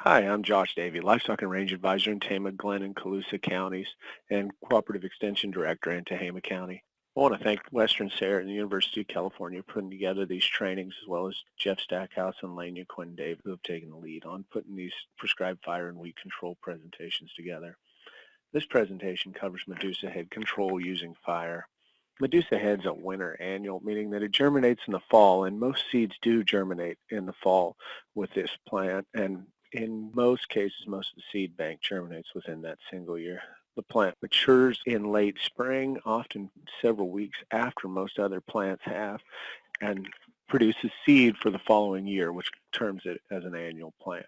Hi, I'm Josh Davy, Livestock and Range Advisor in Tama, Glenn, and Colusa counties, and Cooperative Extension Director in Tehama County. I want to thank WSARE and the University of California for putting together these trainings, as well as Jeff Stackhouse and Lania Quinn Dave, who have taken the lead on putting these prescribed fire and weed control presentations together. This presentation covers Medusahead control using fire. Medusahead's a winter annual, meaning that it germinates in the fall, and most seeds do germinate in the fall with this plant, and in most cases, most of the seed bank germinates within that single year. The plant matures in late spring, often several weeks after most other plants have, and produces seed for the following year, which terms it as an annual plant.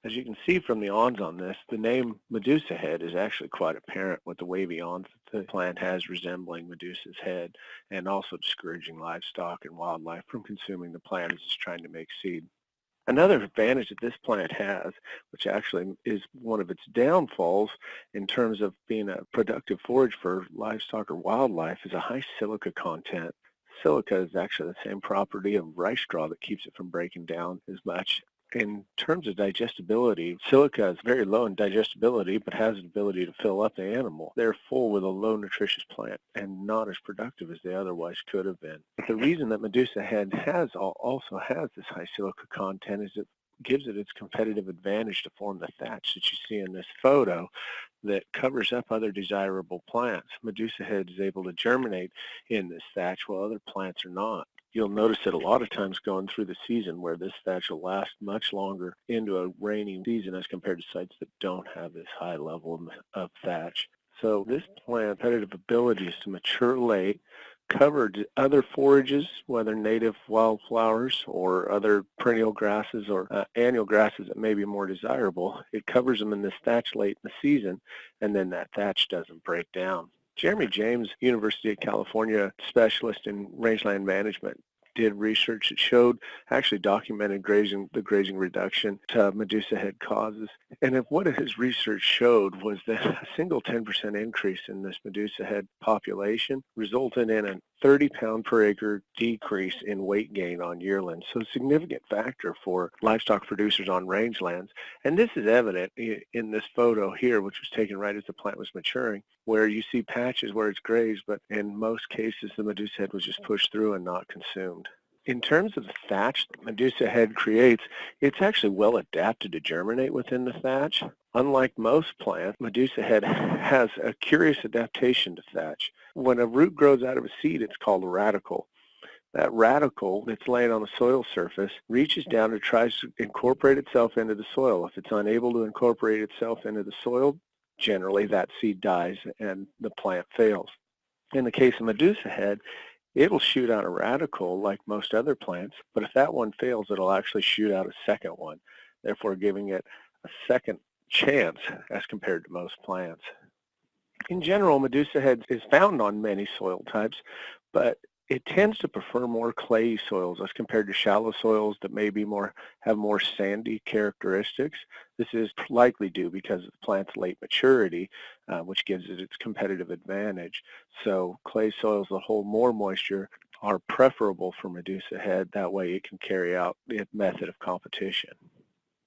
As you can see from the awns on this, the name Medusahead is actually quite apparent with the wavy awns that the plant has resembling Medusa's head, and also discouraging livestock and wildlife from consuming the plant as it's trying to make seed. Another advantage that this plant has, which actually is one of its downfalls in terms of being a productive forage for livestock or wildlife, is a high silica content. Silica is actually the same property of rice straw that keeps it from breaking down as much. In terms of digestibility, silica is very low in digestibility, but has the ability to fill up the animal. They're full with a low nutritious plant and not as productive as they otherwise could have been. But the reason that Medusahead also has this high silica content is it gives it its competitive advantage to form the thatch that you see in this photo that covers up other desirable plants. Medusahead is able to germinate in this thatch while other plants are not. You'll notice that a lot of times going through the season where this thatch will last much longer into a rainy season as compared to sites that don't have this high level of thatch. So this plant's competitive ability is to mature late, cover other forages, whether native wildflowers or other perennial grasses or annual grasses that may be more desirable. It covers them in this thatch late in the season, and then that thatch doesn't break down. Jeremy James, University of California specialist in rangeland management, did research that showed, actually documented the grazing reduction Medusahead causes. And what his research showed was that a single 10% increase in this Medusahead population resulted in a 30-pound per acre decrease in weight gain on yearlings. So a significant factor for livestock producers on rangelands. And this is evident in this photo here, which was taken right as the plant was maturing, where you see patches where it's grazed, but in most cases the Medusahead was just pushed through and not consumed. In terms of the thatch that Medusahead creates, it's actually well adapted to germinate within the thatch. Unlike most plants, Medusahead has a curious adaptation to thatch. When a root grows out of a seed, it's called a radicle. That radicle that's laying on the soil surface reaches down and tries to incorporate itself into the soil. If it's unable to incorporate itself into the soil, generally that seed dies and the plant fails. In the case of Medusahead, it'll shoot out a radicle like most other plants, but if that one fails, it'll actually shoot out a second one, therefore giving it a second chance as compared to most plants. In general, Medusahead is found on many soil types, but it tends to prefer more clayey soils as compared to shallow soils that have more sandy characteristics. This is likely due because of the plant's late maturity, which gives it its competitive advantage. So clay soils that hold more moisture are preferable for Medusahead. That way it can carry out its method of competition.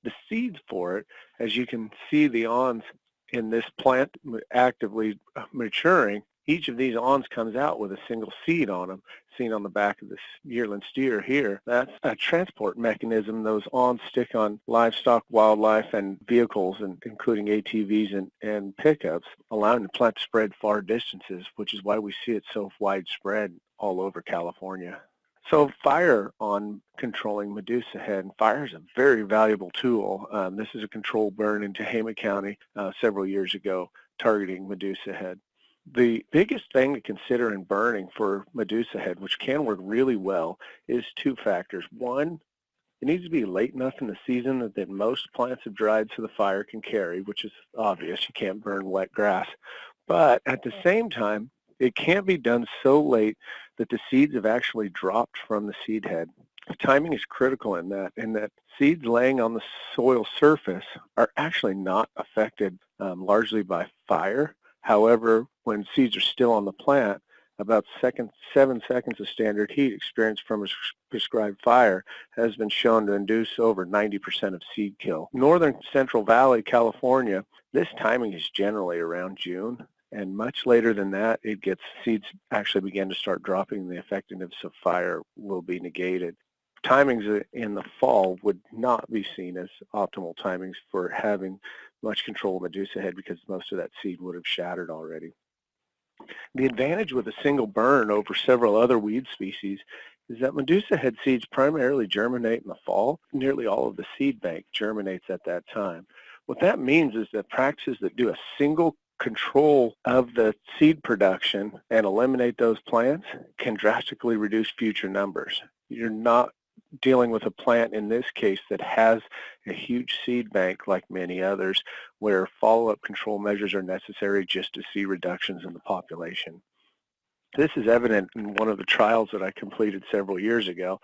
The seeds for it, as you can see the awns in this plant actively maturing, each of these awns comes out with a single seed on them, seen on the back of this yearling steer here. That's a transport mechanism. Those awns stick on livestock, wildlife, and vehicles, including ATVs and pickups, allowing the plant to spread far distances, which is why we see it so widespread all over California. So fire on controlling Medusahead. Fire is a very valuable tool. This is a controlled burn in Tehama County several years ago targeting Medusahead. The biggest thing to consider in burning for Medusahead, which can work really well, is two factors. One, it needs to be late enough in the season that most plants have dried so the fire can carry, which is obvious. You can't burn wet grass. But at the same time, it can't be done so late that the seeds have actually dropped from the seed head. The timing is critical in that seeds laying on the soil surface are actually not affected largely by fire. However, when seeds are still on the plant, about 7 seconds of standard heat experienced from a prescribed fire has been shown to induce over 90% of seed kill. Northern Central Valley, California, this timing is generally around June, and much later than that, seeds actually begin to start dropping, and the effectiveness of fire will be negated. Timings in the fall would not be seen as optimal timings for having much control of Medusahead because most of that seed would have shattered already. The advantage with a single burn over several other weed species is that Medusahead seeds primarily germinate in the fall. Nearly all of the seed bank germinates at that time. What that means is that practices that do a single control of the seed production and eliminate those plants can drastically reduce future numbers. You're not dealing with a plant in this case that has a huge seed bank like many others where follow-up control measures are necessary just to see reductions in the population. This is evident in one of the trials that I completed several years ago,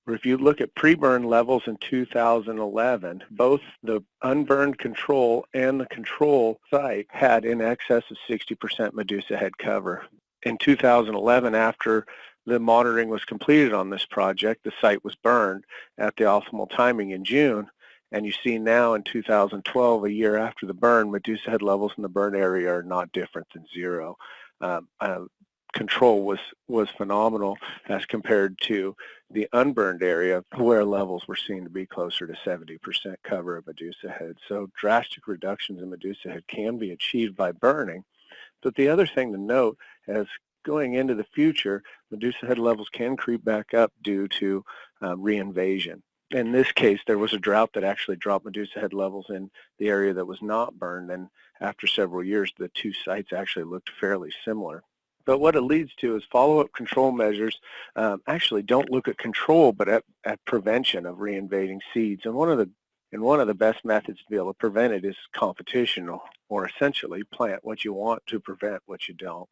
where if you look at pre-burn levels in 2011, both the unburned control and the control site had in excess of 60% Medusahead cover. In 2011, after the monitoring was completed on this project, the site was burned at the optimal timing in June, and you see now in 2012, a year after the burn, Medusahead levels in the burn area are not different than zero. Control was phenomenal as compared to the unburned area where levels were seen to be closer to 70% cover of Medusahead. So drastic reductions in Medusahead can be achieved by burning. But the other thing to note is going into the future, Medusahead levels can creep back up due to reinvasion. In this case, there was a drought that actually dropped Medusahead levels in the area that was not burned, and after several years, the two sites actually looked fairly similar. But what it leads to is follow-up control measures actually don't look at control, but at prevention of reinvading seeds. And one of the best methods to be able to prevent it is competition, or essentially plant what you want to prevent what you don't.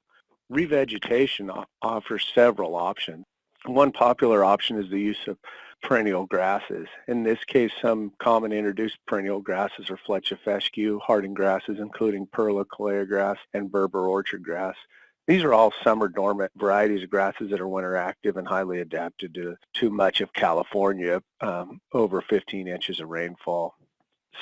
Revegetation offers several options. One popular option is the use of perennial grasses. In this case, some common introduced perennial grasses are fletch fescue, hardy grasses, including perla grass and Berber orchard grass. These are all summer dormant varieties of grasses that are winter active and highly adapted to much of California, over 15 inches of rainfall.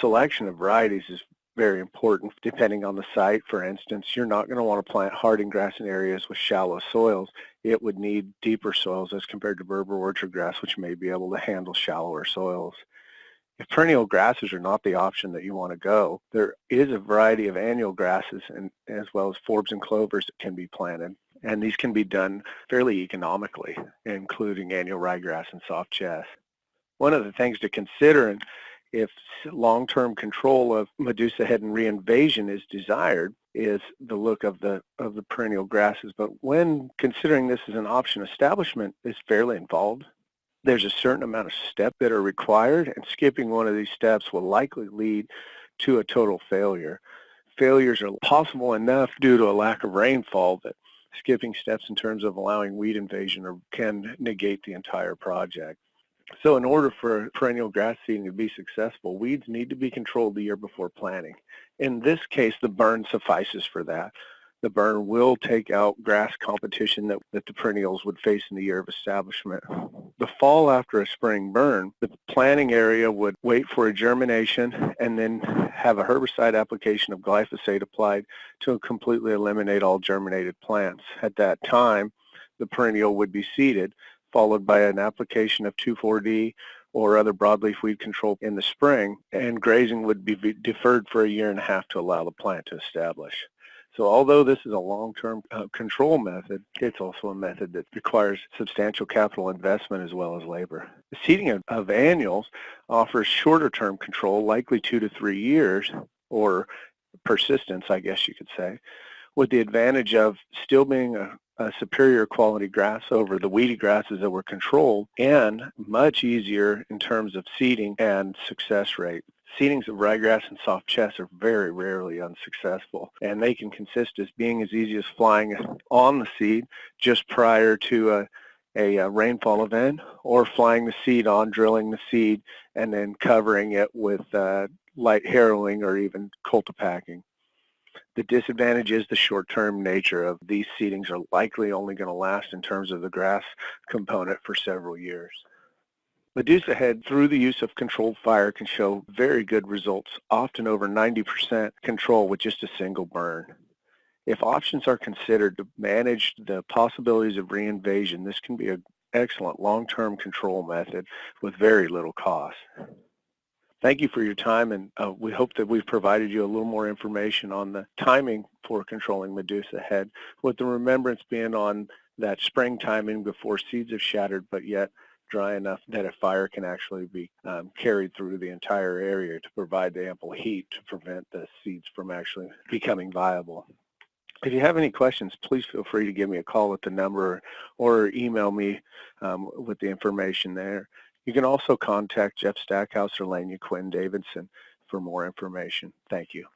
Selection of varieties is very important depending on the site. For instance, you're not going to want to plant hardy grass in areas with shallow soils. It would need deeper soils as compared to Berber orchard grass, which may be able to handle shallower soils. If perennial grasses are not the option that you want to go, there is a variety of annual grasses and as well as forbs and clovers that can be planted. And these can be done fairly economically, including annual ryegrass and soft chest. One of the things to consider, if long-term control of Medusahead and reinvasion is desired, is the look of the perennial grasses. But when considering this as an option, establishment is fairly involved. There's a certain amount of steps that are required, and skipping one of these steps will likely lead to a total failure. Failures are possible enough due to a lack of rainfall that skipping steps in terms of allowing weed invasion can negate the entire project. So in order for perennial grass seeding to be successful, weeds need to be controlled the year before planting. In this case, the burn suffices for that. The burn will take out grass competition that the perennials would face in the year of establishment. The fall after a spring burn, the planting area would wait for a germination and then have a herbicide application of glyphosate applied to completely eliminate all germinated plants. At that time, the perennial would be seeded, followed by an application of 2,4-D or other broadleaf weed control in the spring, and grazing would be deferred for a year and a half to allow the plant to establish. So although this is a long-term control method, it's also a method that requires substantial capital investment as well as labor. The seeding of annuals offers shorter-term control, likely 2 to 3 years, or persistence, I guess you could say, with the advantage of still being a superior quality grass over the weedy grasses that were controlled, and much easier in terms of seeding and success rate. Seedings of ryegrass and soft chest are very rarely unsuccessful, and they can consist as being as easy as flying on the seed just prior to a rainfall event, or flying the seed on, drilling the seed, and then covering it with light harrowing or even cultipacking. The disadvantage is the short-term nature of these seedings are likely only going to last in terms of the grass component for several years. Medusahead, through the use of controlled fire, can show very good results, often over 90% control with just a single burn. If options are considered to manage the possibilities of reinvasion, this can be an excellent long-term control method with very little cost. Thank you for your time, and we hope that we've provided you a little more information on the timing for controlling Medusahead, with the remembrance being on that spring timing before seeds have shattered, but yet dry enough that a fire can actually be carried through the entire area to provide the ample heat to prevent the seeds from actually becoming viable. If you have any questions, please feel free to give me a call at the number or email me with the information there. You can also contact Jeff Stackhouse or Lania Quinn Davidson for more information. Thank you.